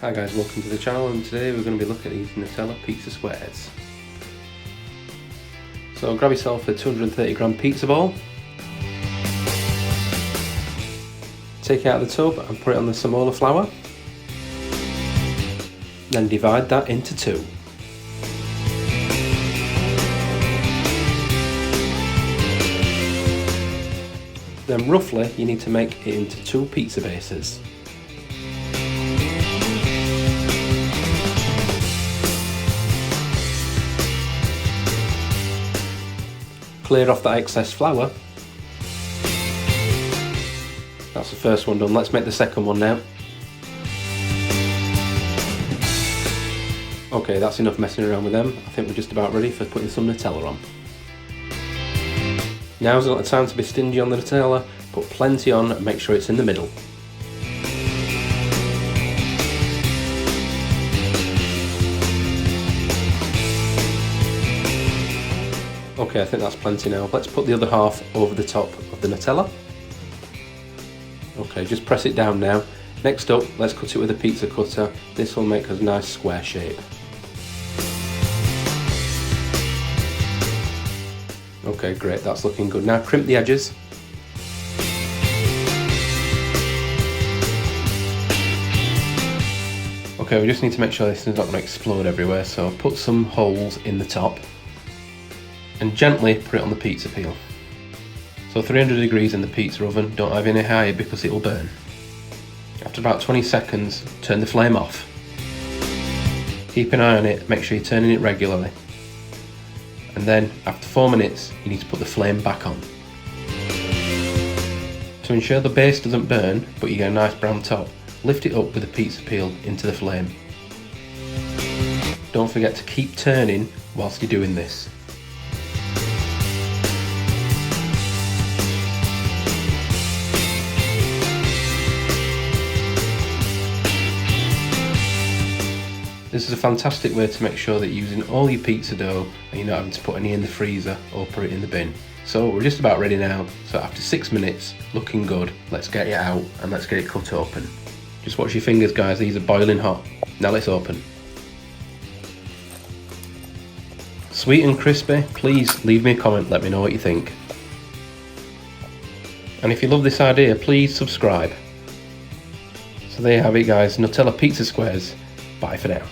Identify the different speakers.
Speaker 1: Hi guys, welcome to the channel, and today we're going to be looking at these Nutella pizza squares. So grab yourself a 230 gram pizza ball, take it out of the tub and put it on the semola flour, then divide that into two. Then roughly you need to make it into two pizza bases. Clear off that excess flour. That's the first one done. Let's make the second one now. Okay, that's enough messing around with them. I think we're just about ready for putting some Nutella on. Now's not the time to be stingy on the Nutella. Put plenty on and make sure it's in the middle. Okay, I think that's plenty now. Let's put the other half over the top of the Nutella. Okay, just press it down now. Next up, let's cut it with a pizza cutter. This will make a nice square shape. Okay, great, that's looking good. Now crimp the edges. Okay, we just need to make sure this is not going to explode everywhere, so put some holes in the top and gently put it on the pizza peel. So 300 degrees in the pizza oven, don't have any higher because it will burn. After about 20 seconds, turn the flame off. Keep an eye on it, make sure you're turning it regularly. And then after 4 minutes, you need to put the flame back on. To ensure the base doesn't burn, but you get a nice brown top, lift it up with the pizza peel into the flame. Don't forget to keep turning whilst you're doing this. This is a fantastic way to make sure that you're using all your pizza dough and you're not having to put any in the freezer or put it in the bin. So we're just about ready now. So after 6 minutes, looking good, let's get it out and let's get it cut open. Just watch your fingers guys, these are boiling hot. Now let's open. Sweet and crispy, please leave me a comment, let me know what you think. And if you love this idea, please subscribe. So there you have it guys, Nutella pizza squares. Bye for now.